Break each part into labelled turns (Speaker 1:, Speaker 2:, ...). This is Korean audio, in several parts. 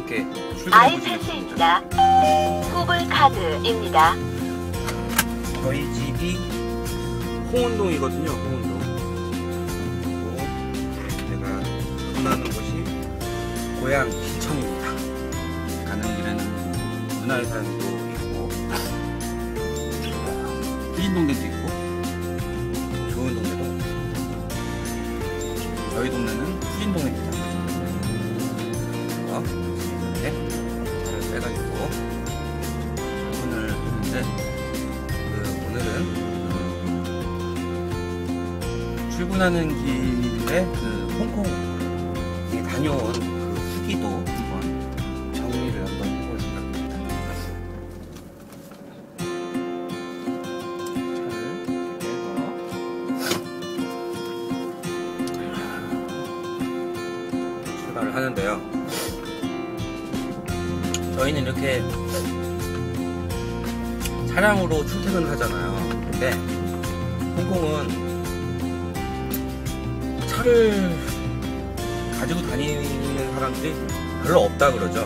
Speaker 1: 이렇게 출근해 보시겠습니다.
Speaker 2: 아이패스입니다. 구글 카드입니다.
Speaker 1: 저희 집이 홍은동이거든요. 홍은동. 그리고 제가 전하는 곳이 고향 기천입니다. 가는 길에는 문화유산도 있고 후진동네도 있고 좋은 동네도. 저희 동네는 후진동네입니다. 차를 빼가지고 오늘 했는데 오늘은 출근하는 길에 홍콩에 다녀온 후기도 한번 정리를 한번 해볼 생각입니다. 차를 빼서 출발을 하는데요. 저희는 이렇게 차량으로 출퇴근을 하잖아요. 근데 홍콩은 차를 가지고 다니는 사람들이 별로 없다 그러죠.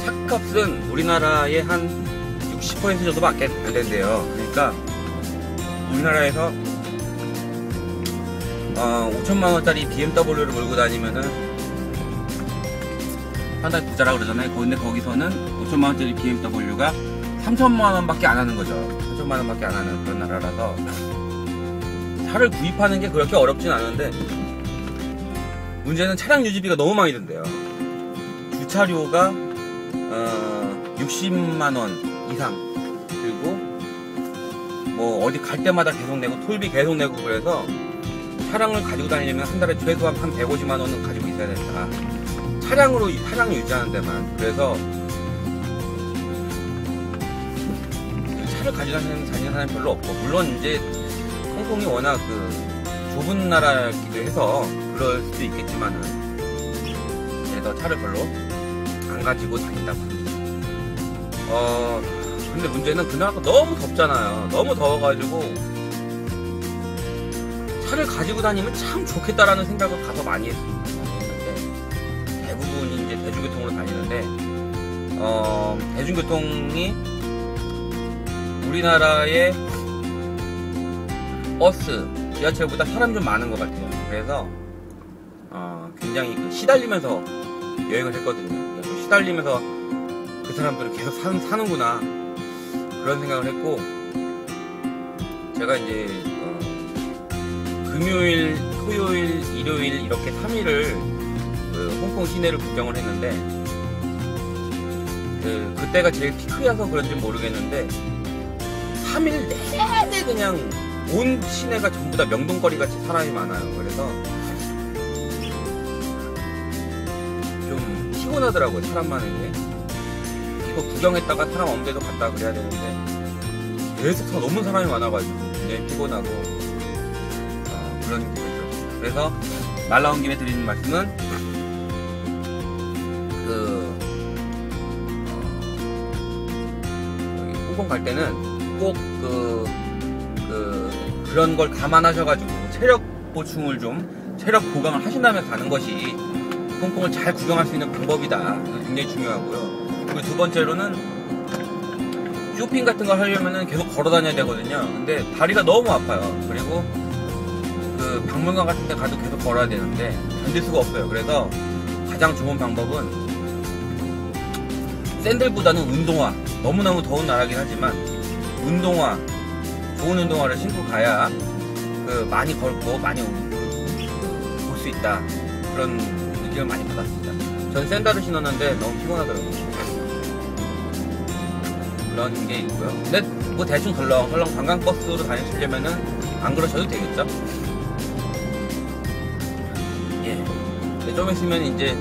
Speaker 1: 차값은 우리나라의 한 60% 정도밖에 안 된대요. 그러니까 우리나라에서 5천만원짜리 BMW를 몰고 다니면은 상당히 부자라 그러잖아요. 근데 거기서는 5천만원짜리 BMW가 3천만원 밖에 안 하는 거죠. 3천만원 밖에 안 하는 그런 나라라서 차를 구입하는 게 그렇게 어렵진 않은데 문제는 차량 유지비가 너무 많이 든대요. 주차료가 60만원 이상, 그리고 뭐 어디 갈 때마다 계속 내고 톨비 계속 내고, 그래서 차량을 가지고 다니려면 한 달에 최소한 한 150만원은 가지고 있어야 된다. 차량을 유지하는 데만. 그래서 차를 가지고 다니는 사람이 별로 없고, 물론 이제 홍콩이 워낙 좁은 나라이기도 해서 그럴 수도 있겠지만은, 그래서 차를 별로 안 가지고 다닌다고 합니다. 근데 문제는 그 나라가 너무 덥잖아요. 너무 더워가지고 차를 가지고 다니면 참 좋겠다라는 생각을 가서 많이 했는데, 대부분이 이제 대중교통으로 다니는데, 대중교통이 우리나라의 버스, 지하철보다 사람이 좀 많은 것 같아요. 그래서 굉장히 시달리면서 여행을 했거든요. 시달리면서 그 사람들은 계속 사는구나, 그런 생각을 했고, 제가 이제 금요일, 토요일, 일요일 이렇게 3일을 홍콩 시내를 구경을 했는데, 그때가 제일 피크여서 그런지 모르겠는데 3일 내내 그냥 온 시내가 전부 다 명동거리 같이 사람이 많아요. 그래서 좀 피곤하더라고요, 사람 많은 게. 이거 구경했다가 사람 없는 데도 갔다 그래야 되는데 계속 너무 사람이 많아가지고 굉장히 피곤하고 그런 기분이 들었어요. 그래서 말 나온 김에 드리는 말씀은 홍콩 갈 때는 꼭 그런 걸 감안하셔가지고 체력 보충을 좀, 체력 보강을 하신 다음에 가는 것이 홍콩을 잘 구경할 수 있는 방법이다. 굉장히 중요하고요. 그리고 두 번째로는 쇼핑 같은 걸 하려면은 계속 걸어 다녀야 되거든요. 근데 다리가 너무 아파요. 그리고 박물관 같은 데 가도 계속 걸어야 되는데 견딜 수가 없어요. 그래서 가장 좋은 방법은 샌들보다는 운동화, 너무너무 더운 나라긴 하지만 운동화, 좋은 운동화를 신고 가야 많이 걸고 많이 볼 수 있다, 그런 느낌을 많이 받았습니다. 전 샌들을 신었는데 너무 피곤하더라고요. 그런 게 있고요. 근데 뭐 대충 덜렁덜렁 관광버스로 다니시려면은 안 그러셔도 되겠죠. 예. 좀 있으면 이제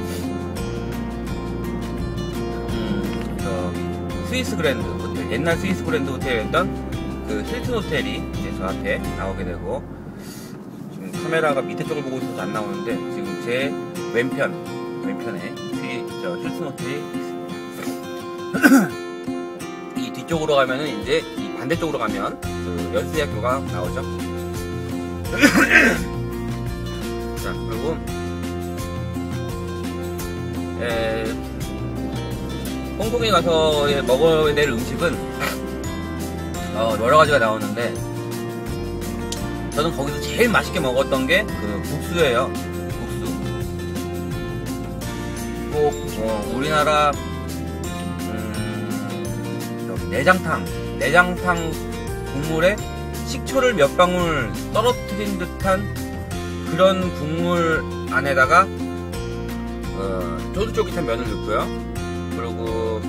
Speaker 1: 스위스 그랜드 호텔, 옛날 스위스 그랜드 호텔이었던 힐튼 호텔이 이제 저 앞에 나오게 되고, 지금 카메라가 밑에 쪽을 보고 있어서 안 나오는데 지금 제 왼편에 힐튼 호텔이 있습니다. 이 뒤쪽으로 가면은 이제 이 반대쪽으로 가면 연세대학교가 나오죠. 자, 그리고 홍콩에 가서 먹어야 될 음식은 여러 가지가 나오는데, 저는 거기서 제일 맛있게 먹었던 게 그 국수예요. 국수. 꼭 우리나라 내장탕 국물에 식초를 몇 방울 떨어뜨린 듯한 그런 국물 안에다가 쫄깃쫄깃한 면을 넣고요. 그리고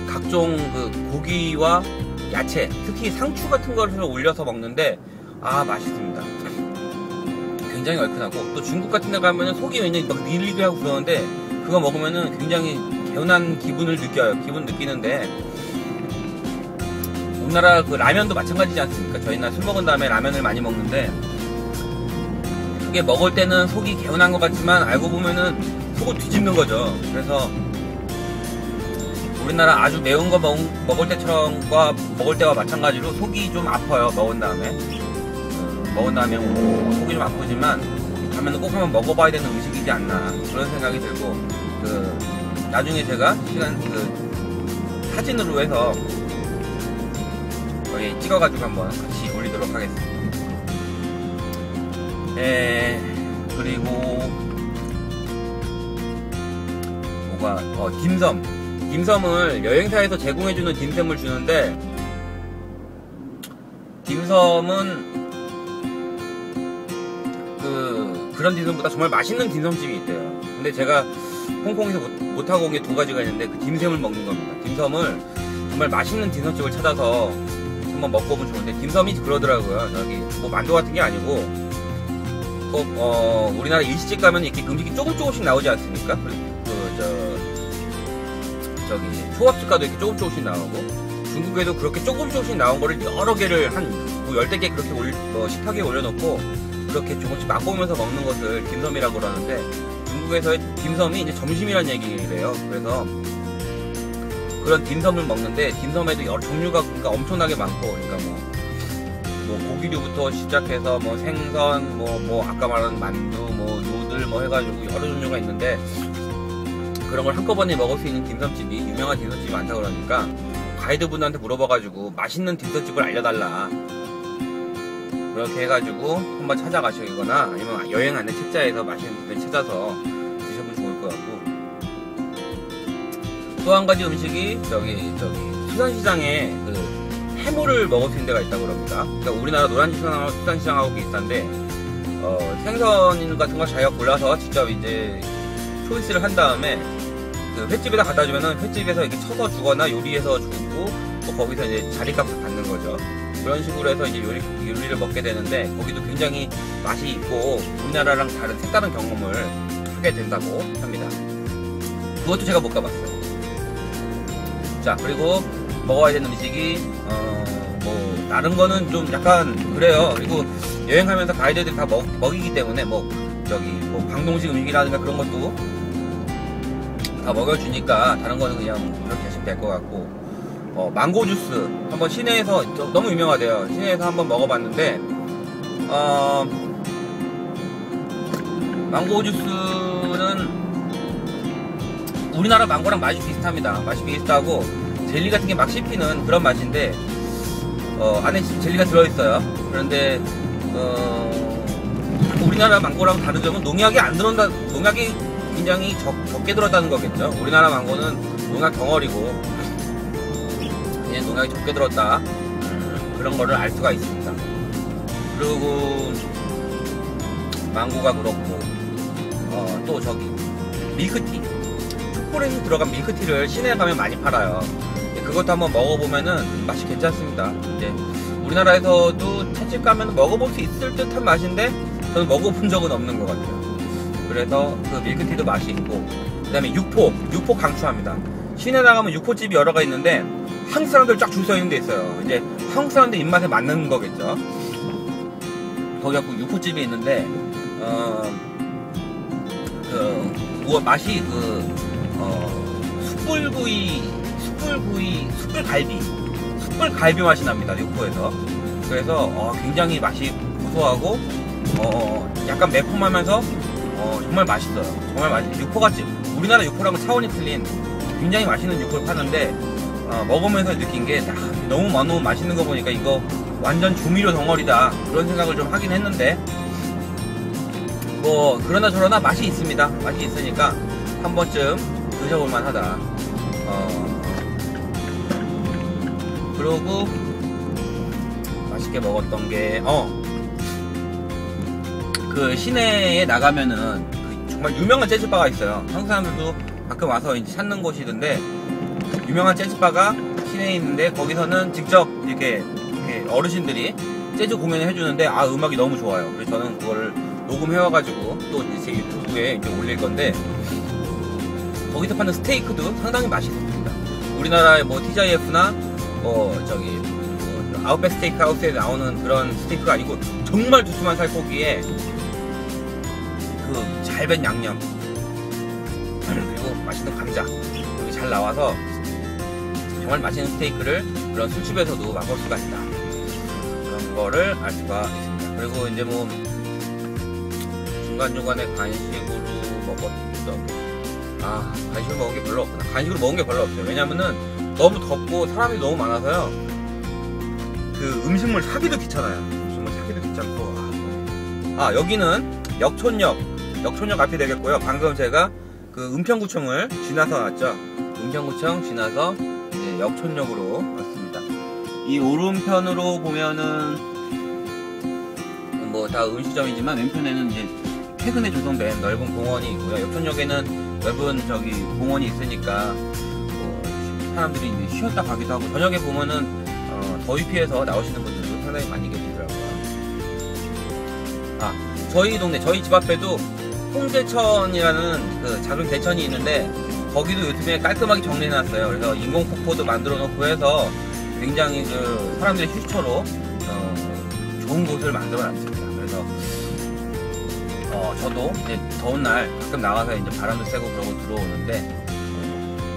Speaker 1: 각종 그 고기와 야채, 특히 상추 같은 것을 올려서 먹는데 맛있습니다. 굉장히 얼큰하고, 또 중국 같은 데 가면은 속이 굉장히 막 닐리게 하고 그러는데, 그거 먹으면은 굉장히 개운한 기분을 느끼는데, 우리나라 그 라면도 마찬가지지 않습니까? 저희나 술 먹은 다음에 라면을 많이 먹는데, 그게 먹을 때는 속이 개운한 것 같지만 알고 보면은 속을 뒤집는 거죠. 그래서 우리나라 아주 매운 거 먹을 때와 마찬가지로 속이 좀 아파요. 먹은 다음에 속이 좀 아프지만 가면은 꼭 한번 먹어봐야 되는 음식이지 않나, 그런 생각이 들고, 나중에 제가 사진으로 해서 여기 찍어가지고 한번 같이 올리도록 하겠습니다. 그리고 딤섬을 여행사에서 제공해주는 딤섬을 주는데, 딤섬은 그런 딤섬보다 정말 맛있는 딤섬집이 있대요. 근데 제가 홍콩에서 못하고 온 게 두 가지가 있는데, 그 딤섬을 먹는 겁니다. 딤섬을 정말 맛있는 딤섬집을 찾아서 한번 먹어보면 좋은데, 딤섬이 그러더라고요. 저기 뭐 만두 같은 게 아니고, 꼭 우리나라 일시집 가면 이렇게 음식이 조금씩 나오지 않습니까? 저기 초밥집 가도 이렇게 조금씩 나오고, 중국에도 그렇게 조금씩 나온 거를 여러 개를 한 10개 그렇게 식탁에 올려놓고 그렇게 조금씩 맛보면서 먹는 것을 딤섬이라고 그러는데, 중국에서의 딤섬이 이제 점심이라는 얘기래요. 그래서 그런 딤섬을 먹는데, 딤섬에도 여러 종류가 그러니까 엄청나게 많고, 그러니까 뭐 고기류부터 시작해서 뭐 생선, 뭐 아까 말한 만두, 뭐 누들 뭐 해가지고 여러 종류가 있는데, 그런 걸 한꺼번에 먹을 수 있는 딤섬집이, 유명한 딤섬집이 많다 그러니까 가이드분한테 물어봐가지고 맛있는 딤섬집을 알려달라, 그렇게 해가지고 한번 찾아가시거나, 아니면 여행 안내 책자에서 맛있는 데 찾아서 드셔보면 좋을 것 같고, 또 한 가지 음식이 저기 수산시장에 해물을 먹을 수 있는 데가 있다고 그럽니다. 그러니까 우리나라 노란수산시장하고 비슷한데, 생선 같은 거 자기가 골라서 직접 이제 초이스를 한 다음에 그 횟집에다 갖다 주면은 횟집에서 이렇게 쳐서 주거나 요리해서 주고, 또 거기서 이제 자리값을 받는 거죠. 그런 식으로 해서 이제 요리를 먹게 되는데, 거기도 굉장히 맛이 있고 우리나라랑 색다른 경험을 하게 된다고 합니다. 그것도 제가 못 가봤어요. 자, 그리고 먹어야 되는 음식이 뭐 다른 거는 좀 약간 그래요. 그리고 여행하면서 가이드들이 다 먹이기 때문에 뭐 광동식 음식이라든가 그런 것도 다 먹여주니까 다른 거는 그냥 그렇게 하시면 될 것 같고, 망고 주스 한번 시내에서 너무 유명하대요. 시내에서 한번 먹어봤는데, 망고 주스는 우리나라 망고랑 맛이 비슷합니다. 맛이 비슷하고 젤리 같은 게 막 씹히는 그런 맛인데, 안에 젤리가 들어있어요. 그런데 우리나라 망고랑 다른 점은 농약이 굉장히 적게 들었다는 거겠죠. 우리나라 망고는 농약 덩어리고 그냥 농약이 적게 들었다, 그런 거를 알 수가 있습니다. 그리고 망고가 그렇고, 또 밀크티, 초콜릿이 들어간 밀크티를 시내에 가면 많이 팔아요. 그것도 한번 먹어보면은 맛이 괜찮습니다. 이제 우리나라에서도 찻집 가면 먹어볼 수 있을 듯한 맛인데, 저는 먹어본 적은 없는 것 같아요. 그래서 그 밀크티도 맛이 있고, 그 다음에 육포 강추합니다. 시내 나가면 육포집이 여러 가 있는데 한국 사람들 쫙 줄 서 있는 데 있어요. 이제 한국 사람들 입맛에 맞는 거겠죠. 거기 갖고 육포집이 있는데, 맛이 숯불갈비 맛이 납니다, 육포에서. 그래서 굉장히 맛이 고소하고 약간 매콤하면서 정말 맛있어요. 정말 맛있어요. 육포같이 우리나라 육포랑은 차원이 틀린 굉장히 맛있는 육포를 파는데 먹으면서 느낀 게 너무 맛있는 거 보니까 이거 완전 조미료 덩어리다 그런 생각을 좀 하긴 했는데 뭐 그러나 저러나 맛이 있습니다. 맛이 있으니까 한 번쯤 드셔볼만 하다. 그러고 맛있게 먹었던 게 그 시내에 나가면은 그 정말 유명한 재즈바가 있어요. 한국 사람들도 가끔 와서 이제 찾는 곳이던데 유명한 재즈바가 시내에 있는데 거기서는 직접 이렇게 어르신들이 재즈 공연을 해주는데 음악이 너무 좋아요. 그래서 저는 그거를 녹음해와가지고 또 이제 제 유튜브에 이제 올릴 건데 거기서 파는 스테이크도 상당히 맛있었습니다. 우리나라의 뭐 TGIF나 아웃백 스테이크 하우스에 나오는 그런 스테이크가 아니고 정말 두툼한 살코기에 그 잘된 양념 그리고 맛있는 감자 이렇게 잘 나와서 정말 맛있는 스테이크를 그런 술집에서도 맛볼 수가 있다. 그런 거를 알 수가 있습니다. 그리고 이제 뭐 중간중간에 간식으로 먹었던 간식으로 먹은 게 별로 없구나. 간식으로 먹은 게 별로 없어요. 왜냐면은 너무 덥고 사람이 너무 많아서요. 그 음식물 사기도 귀찮아요. 음식물 사기도 귀찮고. 여기는 역촌역 앞이 되겠고요. 방금 제가 그 은평구청을 지나서 왔죠. 은평구청 지나서 이제 역촌역으로 왔습니다. 이 오른편으로 보면은 뭐 다 음식점이지만 왼편에는 이제 최근에 조성된 넓은 공원이 있고요. 역촌역에는 넓은 공원이 있으니까 사람들이 이제 쉬었다 가기도 하고 저녁에 보면은 더위 피해서 나오시는 분들도 상당히 많이 계시더라고요. 저희 동네 저희 집 앞에도 홍제천이라는 그 작은 대천이 있는데 거기도 요즘에 깔끔하게 정리해놨어요. 그래서 인공폭포도 만들어 놓고 해서 굉장히 그 사람들의 휴식처로 좋은 곳을 만들어 놨습니다. 그래서 저도 이제 더운 날 가끔 나가서 이제 바람도 쐬고 그러고 들어오는데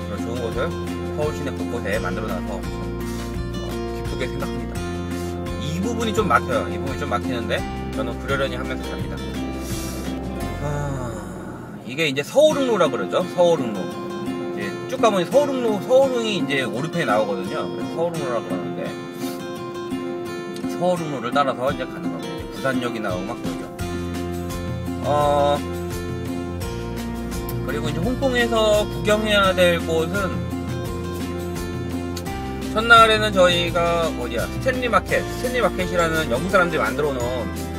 Speaker 1: 그런 좋은 곳을 서울 시내 곳곳에 만들어 놔서 기쁘게 생각합니다. 이 부분이 좀 막혀요. 이 부분이 좀 막히는데 저는 부려려니 하면서 갑니다. 이게 이제 서울흥로라 그러죠. 서울흥로. 이제 쭉 가보니 서울흥이 이제 오른편에 나오거든요. 그래서 서울흥로라 그러는데 서울흥로를 따라서 이제 가는 겁니다. 이제 부산역이 나오고 막 그러죠. 그리고 이제 홍콩에서 구경해야 될 곳은 첫날에는 저희가 스탠리 마켓이라는 영국 사람들이 만들어 놓은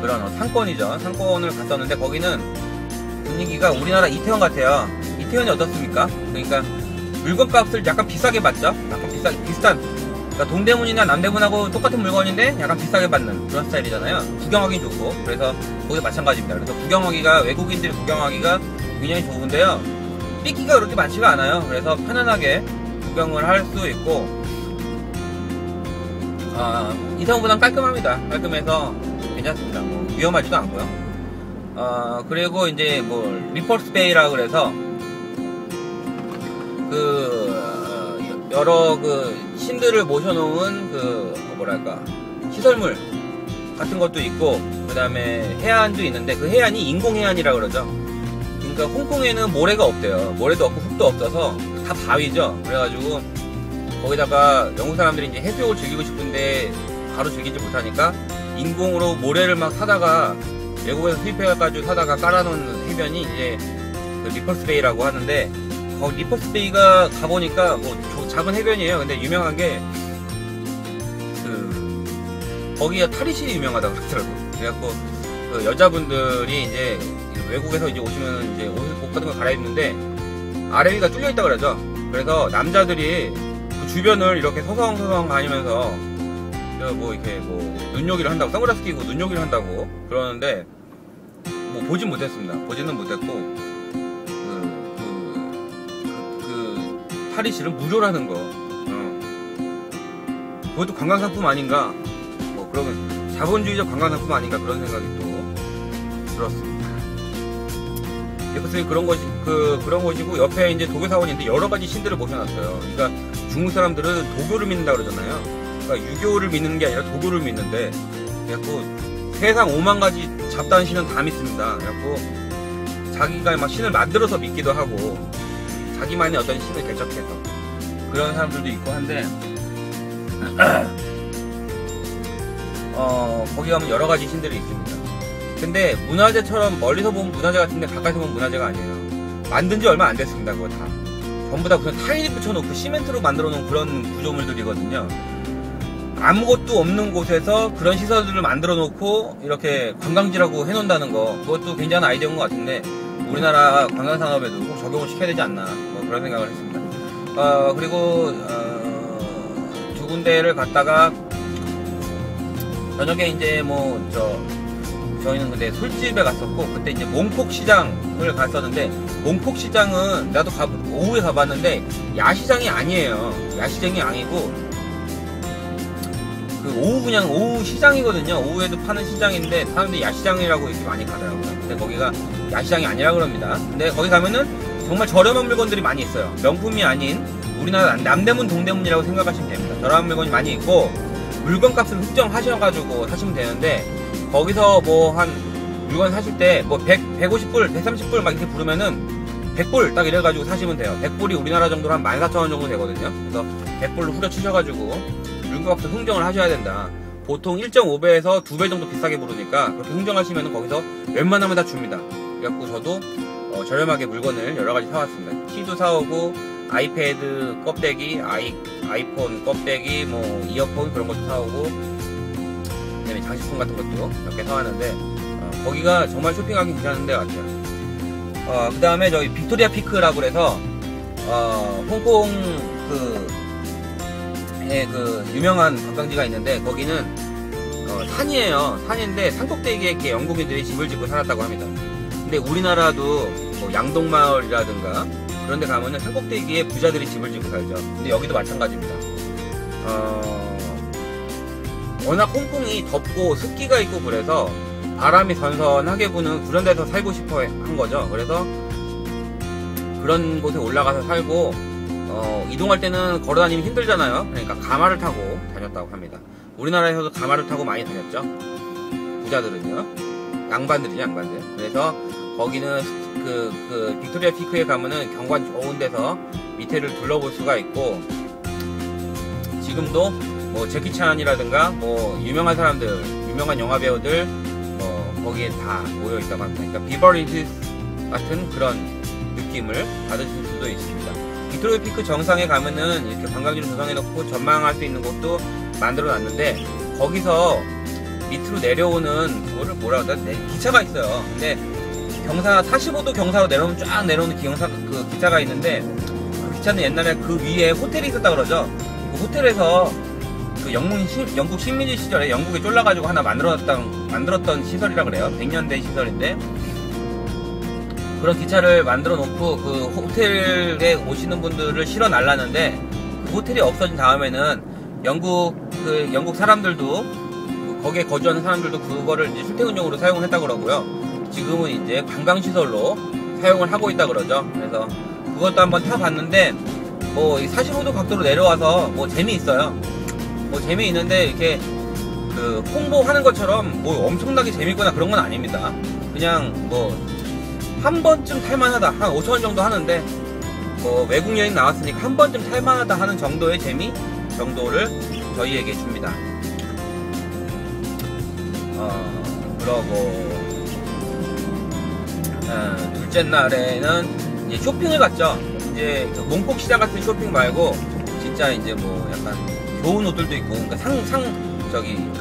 Speaker 1: 그런 상권이죠. 상권을 갔었는데 거기는 분위기가 우리나라 이태원 같아요. 이태원이 어떻습니까? 그러니까 물건값을 약간 비싸게 받죠. 약간 비슷한 그러니까 동대문이나 남대문하고 똑같은 물건인데 약간 비싸게 받는 그런 스타일이잖아요. 구경하기 좋고 그래서 거기도 마찬가지입니다. 그래서 외국인들이 구경하기가 굉장히 좋은데요. 삐끼가 그렇게 많지가 않아요. 그래서 편안하게 구경을 할 수 있고 이태원보단 깔끔합니다. 깔끔해서 괜찮습니다. 뭐 위험하지도 않고요. 그리고 이제 뭐 리퍼스 베이라 그래서 여러 신들을 모셔놓은 시설물 같은 것도 있고 그 다음에 해안도 있는데 그 해안이 인공 해안이라 그러죠. 그러니까 홍콩에는 모래가 없대요. 모래도 없고 흙도 없어서 다 바위죠. 그래가지고 거기다가 영국 사람들이 이제 해수욕을 즐기고 싶은데 바로 즐기지 못하니까 인공으로 모래를 막 사다가 외국에서 수입해가지고 사다가 깔아놓은 해변이 이제 그 리퍼스 베이라고 하는데 리퍼스 베이가 가보니까 뭐 작은 해변이에요. 근데 유명한 게 거기가 탈의실이 유명하다고 그러더라고. 그래갖고 그 여자분들이 이제 외국에서 이제 오시면 이제 옷 같은 거 갈아입는데 아래 위가 뚫려 있다 그러죠. 그래서 남자들이 그 주변을 이렇게 서성서성 다니면서 이렇게 눈요기를 한다고, 선글라스 끼고 눈요기를 한다고 그러는데 뭐 보진 못했습니다. 보지는 못했고 탈의실은 무료라는 거. 그것도 관광상품 아닌가? 뭐 그러면 자본주의적 관광상품 아닌가 그런 생각이 또 들었습니다. 예쁘스님 그런 것이고 옆에 이제 도교 사원인데 여러 가지 신들을 모셔놨어요. 그러니까 중국 사람들은 도교를 믿는다 그러잖아요. 그러니까 유교를 믿는 게 아니라 도교를 믿는데 그래갖고 세상 5만 가지 잡다한 신은 다 믿습니다. 그래갖고 자기가 막 신을 만들어서 믿기도 하고 자기만의 어떤 신을 개척해서 그런 사람들도 있고 한데 거기 가면 여러 가지 신들이 있습니다. 근데 문화재처럼 멀리서 보면 문화재 같은데 가까이서 보면 문화재가 아니에요. 만든 지 얼마 안 됐습니다. 그거 다 전부 다 그냥 타일이 붙여놓고 시멘트로 만들어 놓은 그런 구조물들이거든요. 아무것도 없는 곳에서 그런 시설들을 만들어 놓고 이렇게 관광지라고 해놓는다는 거, 그것도 굉장한 아이디어인 것 같은데 우리나라 관광산업에도 꼭 적용을 시켜야 되지 않나, 뭐 그런 생각을 했습니다. 그리고 두 군데를 갔다가 저녁에 이제 저희는 근데 술집에 갔었고, 그때 이제 몽콕시장을 갔었는데, 몽콕시장은 나도 오후에 가봤는데 야시장이 아니에요. 야시장이 아니고 그 오후 시장이거든요. 오후에도 파는 시장인데 사람들이 야시장이라고 이렇게 많이 가더라고요. 근데 거기가 야시장이 아니라 그럽니다. 근데 거기 가면은 정말 저렴한 물건들이 많이 있어요. 명품이 아닌 우리나라 남대문 동대문이라고 생각하시면 됩니다. 저렴한 물건이 많이 있고 물건값을 흑정하셔가지고 사시면 되는데, 거기서 한 물건 사실 때 150불, 130불 막 이렇게 부르면은 100불 딱 이래가지고 사시면 돼요. 100불이 우리나라 정도로 한 14,000원 정도 되거든요. 그래서 100불로 후려치셔가지고 물건값을 흥정을 하셔야 된다. 보통 1.5배에서 2배 정도 비싸게 부르니까 그렇게 흥정하시면 거기서 웬만하면 다 줍니다. 그래갖고 저도 저렴하게 물건을 여러가지 사왔습니다. 키도 사오고 아이패드 껍데기, 아이폰 껍데기, 이어폰 그런 것도 사오고, 그다음에 장식품 같은 것도 몇 개 사왔는데 거기가 정말 쇼핑하기 괜찮은 데 같아요. 그 다음에 저희 빅토리아 피크라고 그래서 홍콩 그 유명한 관광지가 있는데, 거기는 산이에요. 산인데 산꼭대기에 이렇게 영국인들이 집을 짓고 살았다고 합니다. 근데 우리나라도 양동마을이라든가 그런 데 가면은 산꼭대기에 부자들이 집을 짓고 살죠. 근데 여기도 마찬가지입니다. 워낙 홍콩이 덥고 습기가 있고 그래서 바람이 선선하게 부는 그런 데서 살고 싶어 한 거죠. 그래서 그런 곳에 올라가서 살고, 이동할 때는 걸어 다니면 힘들잖아요. 그러니까 가마를 타고 다녔다고 합니다. 우리나라에서도 가마를 타고 많이 다녔죠. 부자들은요. 양반들. 그래서 거기는 그 빅토리아 피크에 가면은 경관 좋은 데서 밑에를 둘러볼 수가 있고, 지금도 제키 찬이라든가 유명한 사람들, 유명한 영화 배우들 거기에 다 모여 있다고 합니다. 그러니까 비버리 힐스 같은 그런 느낌을 받으실 수도 있습니다. 빅토리아 피크 정상에 가면은 이렇게 관광지를 조성해 놓고 전망할 수 있는 곳도 만들어 놨는데, 거기서 밑으로 내려오는 그거를 뭐라고 해야 되나? 기차가 있어요. 근데 45도 경사로 내려오면 쫙 내려오는 그 기차가 있는데, 그 기차는 옛날에 그 위에 호텔이 있었다 그러죠. 그 호텔에서 그 영국 식민지 시절에 영국에 쫄라가지고 하나 만들었던 시설이라 그래요. 100년대 시설인데, 그런 기차를 만들어 놓고 그 호텔에 오시는 분들을 실어 날랐는데, 그 호텔이 없어진 다음에는 영국 사람들도, 거기에 거주하는 사람들도 그거를 이제 출퇴근용으로 사용을 했다고 그러고요. 지금은 이제 관광시설로 사용을 하고 있다 그러죠. 그래서 그것도 한번 타봤는데, 45도 각도로 내려와서 재미있어요. 재미있는데 이렇게 그 홍보하는 것처럼 엄청나게 재밌거나 그런 건 아닙니다. 그냥 한 번쯤 탈만하다, 한 5,000원 정도 하는데, 외국 여행 나왔으니까 한 번쯤 탈만하다 하는 정도의 재미 정도를 저희에게 줍니다. 그러고 둘째 날에는 이제 쇼핑을 갔죠. 이제 그 몽콕 시장 같은 쇼핑 말고 진짜 이제 약간 좋은 옷들도 있고, 그러니까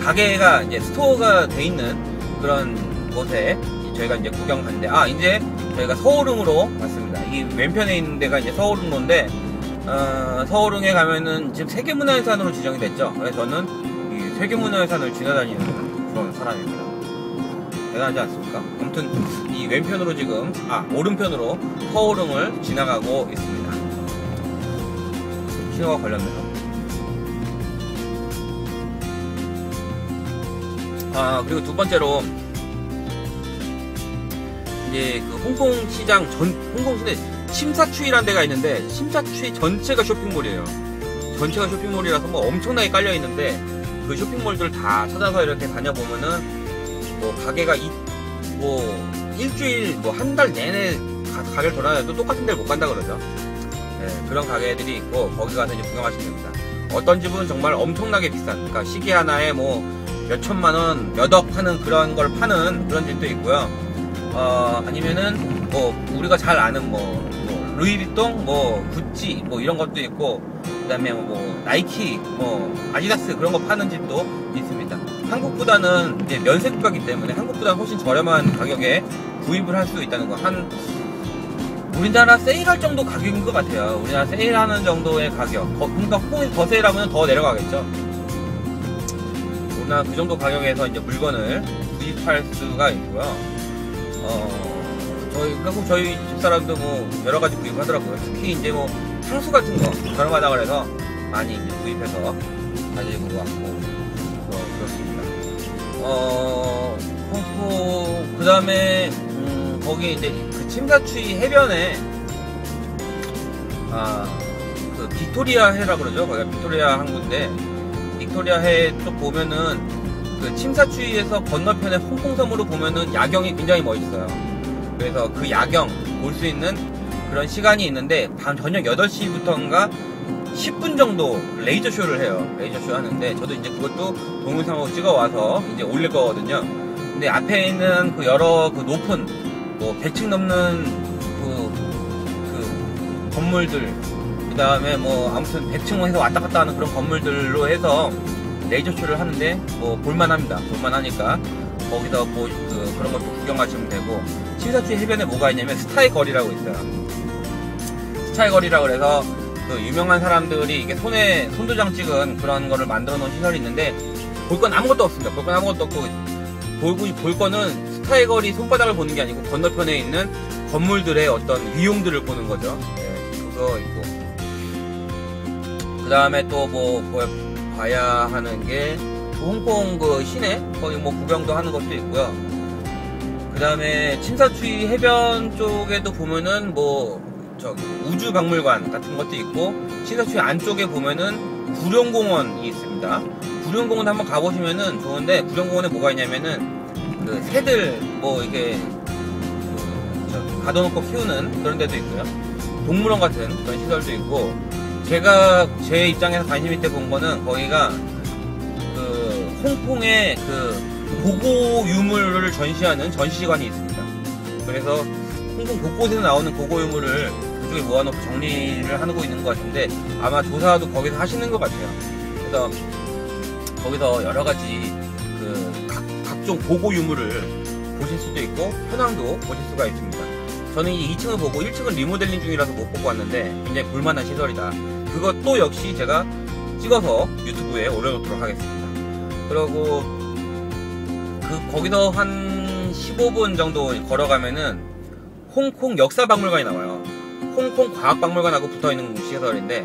Speaker 1: 가게가 이제 스토어가 돼 있는 그런 곳에 저희가 이제 구경 갔는데, 이제 저희가 서울흥으로 왔습니다. 이 왼편에 있는 데가 이제 서울흥로인데, 서울흥에 가면은 지금 세계문화유산으로 지정이 됐죠. 그래서 저는 이 세계문화유산을 지나다니는 그런 사람입니다. 대단하지 않습니까? 아무튼 이 왼편으로 지금 오른편으로 서울흥을 지나가고 있습니다. 신호가 걸렸네요. 그리고 두 번째로 이제 그 홍콩 시내 심사추이라는 데가 있는데, 심사추이 전체가 쇼핑몰이에요. 전체가 쇼핑몰이라서 엄청나게 깔려 있는데, 그 쇼핑몰들 다 찾아서 이렇게 다녀보면은 가게가 뭐 일주일 뭐 한 달 내내 가게를 돌아다녀도 똑같은 데를 못 간다 그러죠. 네, 그런 가게들이 있고 거기 가서 이제 구경하시면 됩니다. 어떤 집은 정말 엄청나게 비싼, 그러니까 시계 하나에 뭐 몇 천만 원, 몇 억 하는 그런 걸 파는 그런 집도 있고요. 아니면은 뭐 우리가 잘 아는 뭐 루이비통, 뭐 구찌, 뭐 이런 것도 있고, 그다음에 뭐 나이키, 뭐 아디다스 그런 거 파는 집도 있습니다. 한국보다는 이제 면세 국가이기 때문에 한국보다 훨씬 저렴한 가격에 구입을 할 수 있다는 거. 우리나라 세일할 정도 가격인 것 같아요. 우리나라 세일하는 정도의 가격. 그러니까 홍콩에서 더 세일하면 더 내려가겠죠. 우리나라 그 정도 가격에서 이제 물건을 구입할 수가 있고요. 저희 집사람도 뭐 여러 가지 구입하더라고요. 특히 이제 뭐 향수 같은 거 저렴하다 그래서 많이 이제 구입해서 가지고 왔고 그렇습니다. 홍콩 그 다음에 거기 이제 그 침사추이 해변에 그 빅토리아 해라 그러죠. 거기가 빅토리아 항구인데 빅토리아 해 쪽 보면은 그 침사추이에서 건너편에 홍콩섬으로 보면은 야경이 굉장히 멋있어요. 그래서 그 야경 볼 수 있는 그런 시간이 있는데 밤 저녁 8시부터인가 10분 정도 레이저 쇼를 해요. 레이저 쇼 하는데 저도 이제 그것도 동영상으로 찍어 와서 이제 올릴 거거든요. 근데 앞에 있는 그 여러 그 높은 뭐 100층 넘는 그 건물들, 그 다음에 뭐 아무튼 100층 해서 왔다 갔다 하는 그런 건물들로 해서 레이저 쇼를 하는데 뭐 볼만합니다. 볼만하니까 거기서 그런 것도 구경하시면 되고, 침사추이 해변에 뭐가 있냐면 스타의 거리라고 있어요. 스타의 거리라고 해서 그 유명한 사람들이 이게 손도장 찍은 그런 거를 만들어 놓은 시설이 있는데 볼 건 아무것도 없습니다. 볼 건 아무것도 없고 볼 거는 스타의 거리 손바닥을 보는 게 아니고 건너편에 있는 건물들의 어떤 위용들을 보는 거죠. 네, 그거 있고, 그 다음에 또 뭐 봐야 하는 게 홍콩 그 시내 거기 뭐 구경도 하는 것도 있고요. 그 다음에 침사추이 해변 쪽에도 보면은 뭐 저기 우주박물관 같은 것도 있고, 침사추이 안쪽에 보면은 구룡공원이 있습니다. 구룡공원 한번 가보시면은 좋은데, 구룡공원에 뭐가 있냐면은 그 새들 뭐 이게 가둬놓고 키우는 그런 데도 있고요. 동물원 같은 그런 시설도 있고, 제가 제 입장에서 관심 있게 본 거는 거기가 그 홍콩의 그 고고 유물을 전시하는 전시관이 있습니다. 그래서 홍콩 곳곳에서 나오는 고고 유물을 그쪽에 모아놓고 정리를 하고 있는 것 같은데 아마 조사도 거기서 하시는 것 같아요. 그래서 거기서 여러 가지 그 각종 고고 유물을 보실 수도 있고 현황도 보실 수가 있습니다. 저는 이 2층을 보고 1층은 리모델링 중이라서 못 보고 왔는데 굉장히 볼만한 시설이다. 그것도 역시 제가 찍어서 유튜브에 올려놓도록 하겠습니다. 그리고 거기서 한 15분 정도 걸어가면은 홍콩 역사박물관이 나와요. 홍콩 과학박물관하고 붙어있는 시설인데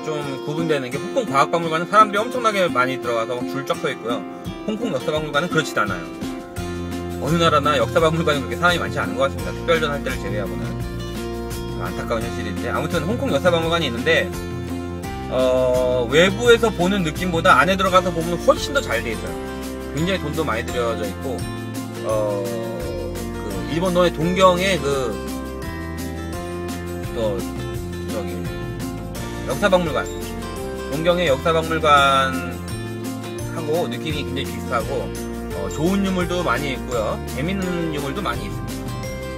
Speaker 1: 좀 구분되는 게, 홍콩 과학박물관은 사람들이 엄청나게 많이 들어가서 줄 쫙 서 있고요. 홍콩 역사박물관은 그렇지도 않아요. 어느 나라나 역사박물관이 그렇게 사람이 많지 않은 것 같습니다. 특별전 할 때를 제외하고는. 참 안타까운 현실인데, 아무튼 홍콩 역사박물관이 있는데 외부에서 보는 느낌보다 안에 들어가서 보면 훨씬 더 잘 돼 있어요. 굉장히 돈도 많이 들여져 있고, 그 일본의 동경의 저기 역사박물관, 동경의 역사박물관하고 느낌이 굉장히 비슷하고, 좋은 유물도 많이 있고요. 재밌는 유물도 많이 있습니다.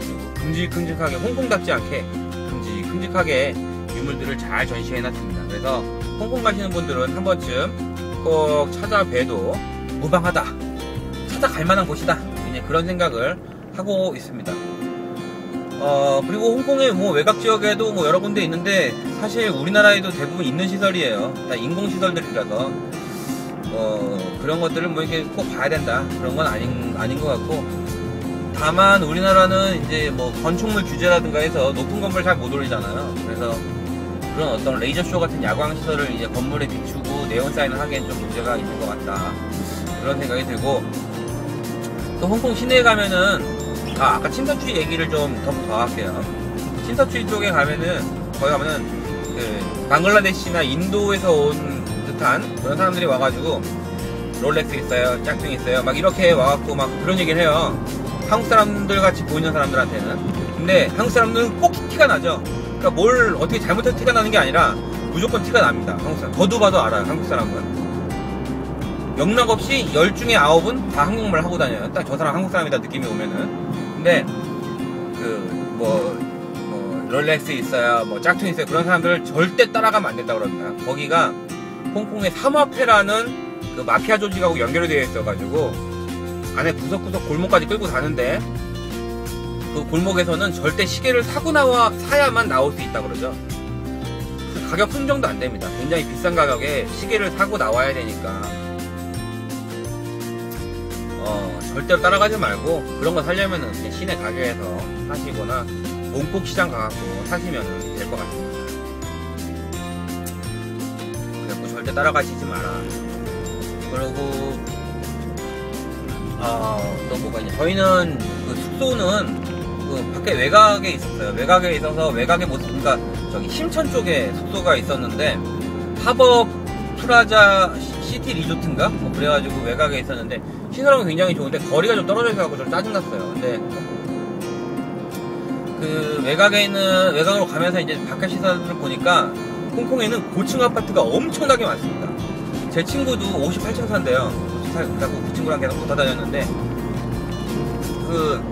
Speaker 1: 그리고 큼직큼직하게, 홍콩답지 않게 큼직큼직하게 유물들을 잘 전시해놨습니다. 그래서 홍콩 가시는 분들은 한 번쯤 꼭 찾아뵈도 무방하다, 찾아갈 만한 곳이다, 그런 생각을 하고 있습니다. 그리고 홍콩의 뭐 외곽 지역에도 뭐 여러 군데 있는데 사실 우리나라에도 대부분 있는 시설이에요. 다 인공시설들이라서 그런 것들을 뭐 이렇게 꼭 봐야 된다, 그런 건 아닌 것 같고, 다만 우리나라는 이제 뭐 건축물 규제라든가 해서 높은 건물 잘 못 올리잖아요. 그래서 그런 어떤 레이저쇼 같은 야광시설을 이제 건물에 비추고 네온사인을 하기엔 좀 문제가 있는 것 같다, 그런 생각이 들고, 또 홍콩 시내에 가면은 아까 침사추이 얘기를 좀 더 할게요. 침사추이 쪽에 가면은 거기 가면은 그 방글라데시나 인도에서 온 듯한 그런 사람들이 와가지고 롤렉스 있어요, 짝퉁 있어요, 막 이렇게 와갖고 막 그런 얘기를 해요. 한국 사람들 같이 보이는 사람들한테는. 근데 한국 사람들은 꼭 티가 나죠. 그러니까 뭘 어떻게 잘못해서 티가 나는 게 아니라 무조건 티가 납니다. 한국 사람. 저도 봐도 알아요. 한국 사람은. 영락 없이 10중에 9은 다 한국말 하고 다녀요. 딱 저 사람 한국 사람이다 느낌이 오면은. 근데 롤렉스 있어야 뭐 짝퉁 있어요. 그런 사람들을 절대 따라가면 안 된다 그럽니다. 거기가 홍콩의 삼화페라는 그 마피아 조직하고 연결이 되어 있어가지고 안에 구석구석 골목까지 끌고 가는데 그 골목에서는 절대 시계를 사야만 나올 수 있다 그러죠. 그 가격 흥정도 안 됩니다. 굉장히 비싼 가격에 시계를 사고 나와야 되니까 절대로 따라가지 말고 그런 거 사려면은 그냥 시내 가게에서 사시거나 몽콕시장 가갖고 사시면 될 것 같습니다. 그래서 절대 따라가시지 마라. 그리고 또 뭐가 있냐, 저희는 그 숙소는 그 밖에 외곽에 있었어요. 외곽에 있어서 외곽에 모습, 그러니까 저기 심천 쪽에 숙소가 있었는데 하버 플라자 시티 리조트인가 뭐 그래가지고 외곽에 있었는데 시설은 굉장히 좋은데 거리가 좀 떨어져 있어서 좀 짜증났어요. 근데 그 외곽으로 가면서 이제 바깥 시설을 보니까 홍콩에는 고층 아파트가 엄청나게 많습니다. 제 친구도 58층 산대요. 그래서 그 친구랑 계속 붙어 다녔는데 그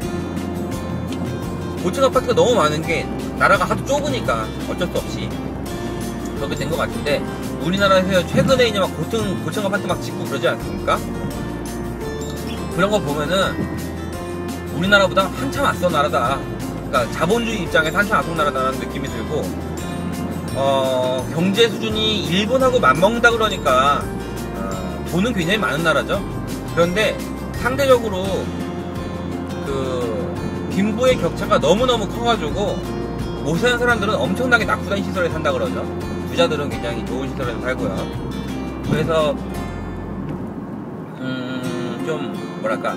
Speaker 1: 고층 아파트가 너무 많은 게 나라가 하도 좁으니까 어쩔 수 없이 그렇게 된 것 같은데, 우리나라에서 최근에 이제 막 고층 아파트 막 짓고 그러지 않습니까? 그런 거 보면은 우리나라보다 한참 앞선 나라다. 그러니까 자본주의 입장에서 한참 앞선 나라다라는 느낌이 들고, 경제 수준이 일본하고 맞먹는다 그러니까 돈은 굉장히 많은 나라죠. 그런데 상대적으로 그 빈부의 격차가 너무너무 커가지고 못 사는 사람들은 엄청나게 낙후된 시설에 산다 그러죠. 부자들은 굉장히 좋은 시설에서 살고요. 그래서 좀 뭐랄까,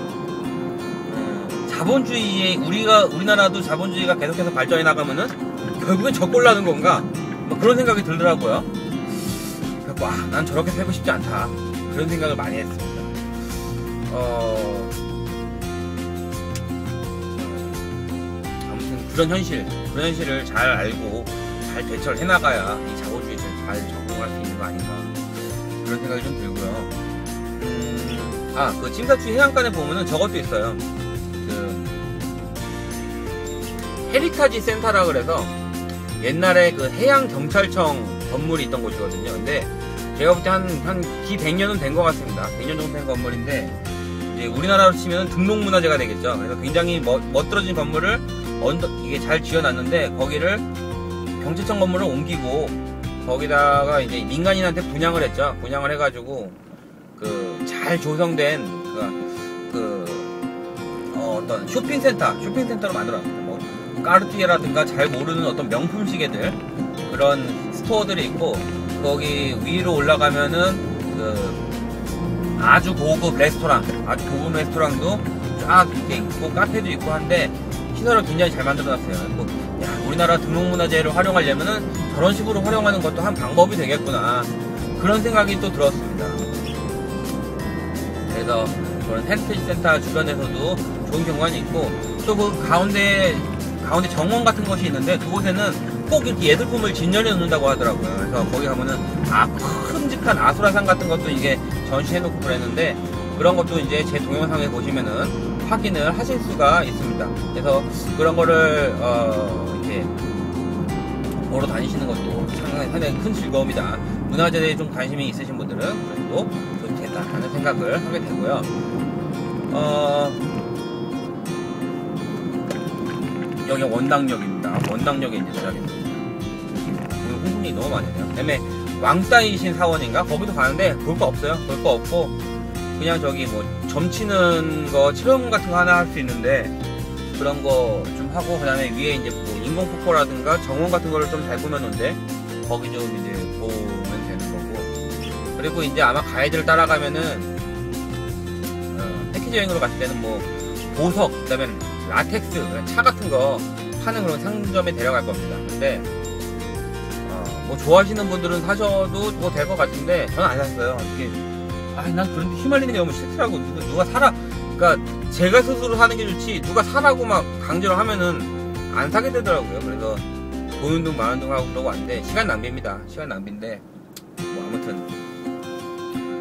Speaker 1: 자본주의에 우리나라도 자본주의가 계속해서 발전해 나가면은 결국엔 저 꼴 나는 건가? 뭐 그런 생각이 들더라고요. 그래서 난 저렇게 살고 싶지 않다. 그런 생각을 많이 했습니다. 아무튼 그런 현실을 잘 알고 잘 대처를 해나가야 이 자본주의를 잘 적응할 수 있는 거 아닌가, 그런 생각이 좀 들고요. 그 찜사추 해안간에 보면은 저것도 있어요. 그 헤리타지 센터라 그래서 옛날에 그 해양경찰청 건물이 있던 곳이거든요. 근데 제가 볼 때 한 기 100년은 된 것 같습니다. 100년 정도 된 건물인데, 이제 우리나라로 치면 등록문화재가 되겠죠. 그래서 굉장히 멋들어진 건물을 이게 잘 지어놨는데, 거기를 경찰청 건물을 옮기고 거기다가 이제 민간인한테 분양을 했죠. 분양을 해가지고 그 잘 조성된 어떤 쇼핑센터로 만들어놨습니다. 뭐 까르띠에라든가 잘 모르는 어떤 명품 시계들, 그런 스토어들이 있고, 거기 위로 올라가면은 그 아주 고급 레스토랑도 쫙 이렇게 있고 카페도 있고 한데 시설을 굉장히 잘 만들어놨어요. 우리나라 등록문화재를 활용하려면은 저런 식으로 활용하는 것도 한 방법이 되겠구나, 그런 생각이 또 들었습니다. 그래서 그런 헤리티지 센터 주변에서도 좋은 경관이 있고, 또 그 가운데 정원 같은 것이 있는데, 그곳에는 꼭 이렇게 예술품을 진열해 놓는다고 하더라고요. 그래서 거기 가면은 큼직한 아수라상 같은 것도 이게 전시해 놓고 그랬는데, 그런 것도 이제 제 동영상에 보시면은 확인을 하실 수가 있습니다. 그래서 그런 거를 이렇게 보러 다니시는 것도 상당히 큰 즐거움이다. 문화재에 좀 관심이 있으신 분들은 그래도 좋겠다 하는 생각을 하게 되고요. 여기 원당역입니다. 원당역에 이제 도착했습니다. 홍콩이 너무 많이 해요. 그다음에 왕따이신 사원인가? 거기도 가는데 볼 거 없어요. 볼 거 없고 그냥 저기 뭐 점치는 거 체험 같은 거 하나 할 수 있는데, 그런 거 좀 하고, 그다음에 위에 이제 뭐 인공폭포라든가 정원 같은 거를 좀 잘 꾸며놓은데 거기 좀 이제 보면 되는 거고, 그리고 이제 아마 가이드를 따라가면은 패키지 여행으로 갔을 때는 뭐 보석, 그다음에 라텍스, 차 같은 거 파는 그런 상점에 데려갈 겁니다. 근데 뭐 좋아하시는 분들은 사셔도 뭐 될 것 같은데 저는 안 샀어요. 이게 난 그런데 휘말리는 게 너무 싫더라고. 누가 사라. 그러니까 제가 스스로 사는 게 좋지 누가 사라고 막 강제로 하면은 안 사게 되더라고요. 그래서 보는 둥 마는 둥 하고 그러고 왔는데 시간 낭비입니다. 시간 낭비인데 뭐 아무튼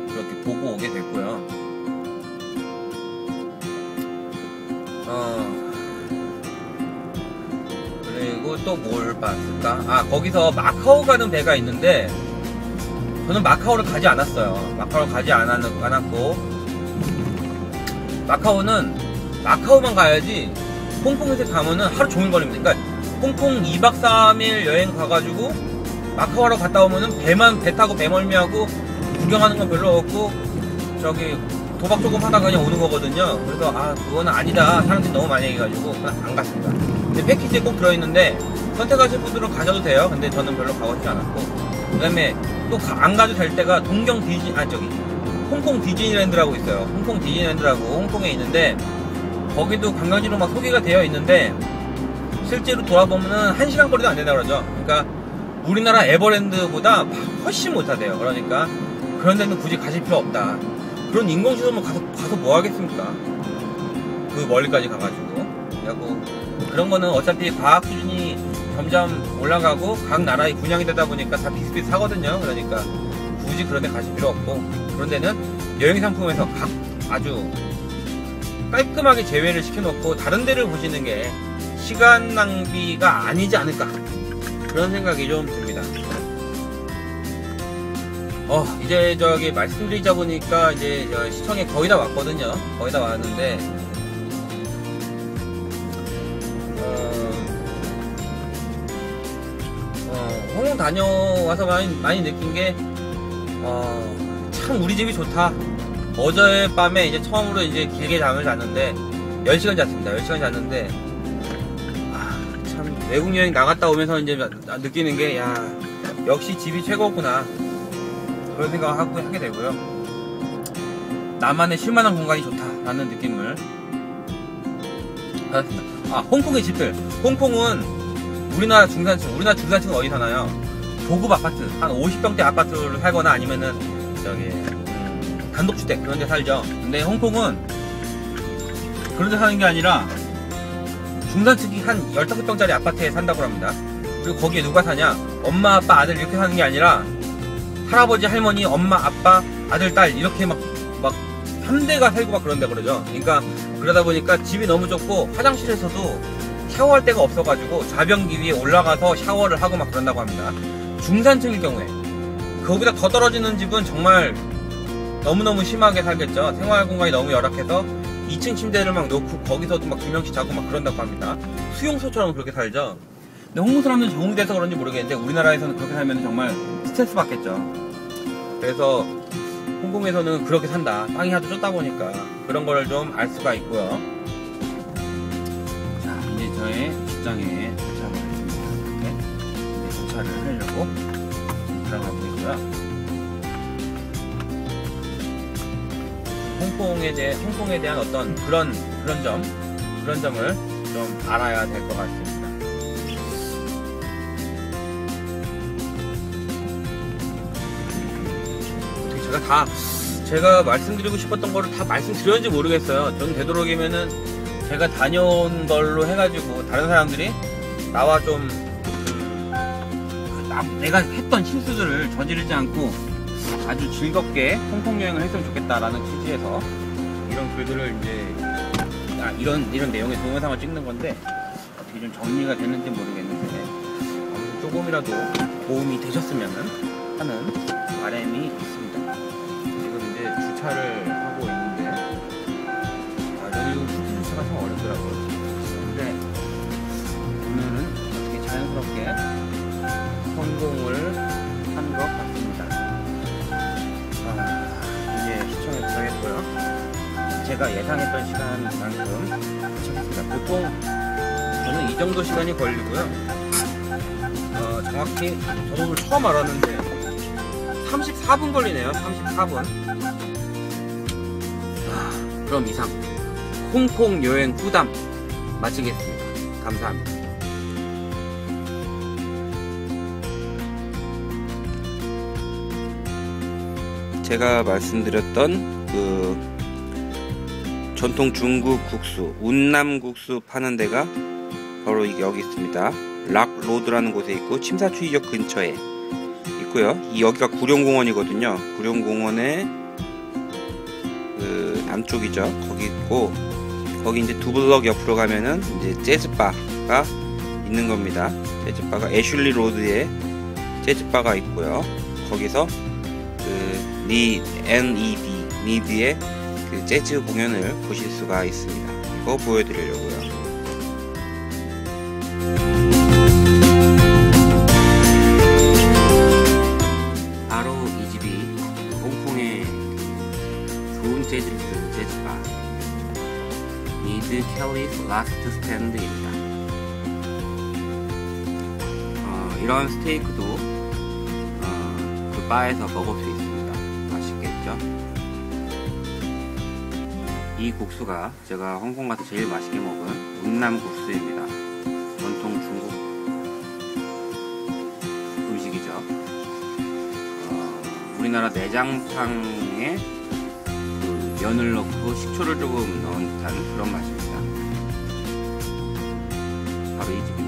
Speaker 1: 그렇게 보고 오게 됐고요. 그리고 또 뭘 봤을까? 아, 거기서 마카오 가는 배가 있는데 저는 마카오를 가지 않았어요. 마카오를 가지 않았고 마카오만 가야지 홍콩에서 가면은 하루 종일 걸립니다. 그러니까 홍콩 2박 3일 여행 가가지고 마카오로 갔다 오면은 배 타고 배 멀미하고 구경하는 건 별로 없고 저기 도박 조금 하다가 그냥 오는 거거든요. 그래서 그거는 아니다. 사람들이 너무 많이 얘기해가지고 그냥 안 갔습니다. 근데 패키지에 꼭 들어있는데 선택하실 분들은 가셔도 돼요. 근데 저는 별로 가고 싶지 않았고 그 다음에 또 안 가도 될 때가 홍콩 디즈니랜드라고 있어요. 홍콩 디즈니랜드라고 홍콩에 있는데 거기도 관광지로 막 소개가 되어 있는데 실제로 돌아보면은 1시간 거리도 안 된다 그러죠. 그러니까 우리나라 에버랜드보다 훨씬 못하대요. 그러니까 그런 데는 굳이 가실 필요 없다. 그런 인공시설물 가서 뭐 하겠습니까? 그 멀리까지 가가지고. 그리고 그런 거는 어차피 과학 수준이 점점 올라가고 각 나라의 분양이 되다 보니까 다 비슷비슷하거든요. 그러니까 굳이 그런 데 가실 필요 없고 그런 데는 여행 상품에서 아주 깔끔하게 제외를 시켜놓고 다른 데를 보시는 게 시간 낭비가 아니지 않을까 그런 생각이 좀 듭니다. 이제 저기 말씀드리자 보니까 이제 시청에 거의 다 왔거든요. 거의 다 왔는데 홍콩 다녀와서 많이 느낀 게 참 우리 집이 좋다. 어젯밤에 이제 처음으로 이제 길게 잠을 잤는데 10시간 잤습니다. 10시간 잤는데 참 외국 여행 나갔다 오면서 이제 느끼는 게 역시 집이 최고구나 그런 생각을 하게 되고요. 나만의 쉴만한 공간이 좋다라는 느낌을 받았습니다. 홍콩의 집들. 홍콩은 우리나라 중산층은 어디 사나요? 고급 아파트 한 50평대 아파트를 살거나 아니면은 저기 단독주택 그런 데 살죠. 근데 홍콩은 그런 데 사는 게 아니라 중산층이 한 15평짜리 아파트에 산다고 합니다. 그리고 거기에 누가 사냐? 엄마, 아빠, 아들 이렇게 사는 게 아니라 할아버지, 할머니, 엄마, 아빠, 아들, 딸 이렇게 막 3대가 살고 막 그런다 그러죠. 그러니까 그러다 보니까 집이 너무 좁고 화장실에서도 샤워할 데가 없어가지고 좌변기 위에 올라가서 샤워를 하고 막 그런다고 합니다. 중산층일 경우에 거기다 더 떨어지는 집은 정말 너무너무 심하게 살겠죠. 생활 공간이 너무 열악해서 2층 침대를 막 놓고 거기서도 막 2명씩 자고 막 그런다고 합니다. 수용소처럼 그렇게 살죠. 근데 홍콩 사람들은 적응이 돼서 그런지 모르겠는데 우리나라에서는 그렇게 살면 정말 스트레스 받겠죠. 그래서 홍콩에서는 그렇게 산다. 땅이 하도 좁다 보니까 그런 거를 좀 알 수가 있고요. 자, 이제 저의 직장에 도착을 했습니다. 네. 이제 주차를 하려고 들어가고 있고요. 홍콩에 대한 어떤 그런 점을 좀 알아야 될 것 같습니다. 제가 말씀드리고 싶었던 거를 다 말씀드렸는지 모르겠어요. 저는 되도록이면은 제가 다녀온 걸로 해가지고 다른 사람들이 나와 좀 내가 했던 실수들을 저지르지 않고 아주 즐겁게 홍콩 여행을 했으면 좋겠다라는 취지에서 이런 글들을 이제 이런 내용의 동영상을 찍는 건데 어떻게 좀 정리가 됐는지 모르겠는데 아무튼 조금이라도 도움이 되셨으면 하는 바람이 있습니다. 지금 이제 주차를 하고 있는데 여기 슈트 주차가 참 어렵더라고요. 근데 오늘은 어떻게 자연스럽게 성공을 한 것 같습니다. 이제 시청에 도착했고요. 제가 예상했던 시간만큼 도착했습니다. 보통 저는 이 정도 시간이 걸리고요. 정확히 저도 오늘 처음 알았는데 34분 걸리네요. 34분. 그럼 이상 홍콩 여행 후담 마치겠습니다. 감사합니다. 제가 말씀드렸던 그 전통 중국 국수, 운남국수 파는 데가 바로 여기 있습니다. 락로드라는 곳에 있고 침사추이역 근처에 있고요. 여기가 구룡공원이거든요. 구룡공원의 그 남쪽이죠. 거기 있고, 거기 이제 두 블럭 옆으로 가면은 이제 재즈바가 있는 겁니다. 재즈바가 애슐리 로드에 재즈바가 있고요. 거기서 그 니드의 그 재즈 공연을 보실 수가 있습니다. 이거 보여드리려고요. 바로 이 집이 홍콩의 좋은 재즈를 쓰는 재즈바 니드 켈리스 라스트 스탠드입니다. 이런 스테이크도 그 바에서 먹을 수 있습니다. 맛있겠죠? 이 국수가 제가 홍콩 가서 제일 맛있게 먹은 운남 국수입니다. 전통 중국 음식이죠. 우리나라 내장탕에 그 면을 넣고 식초를 조금 넣은 듯한 그런 맛입니다. 바로 이 집입니다.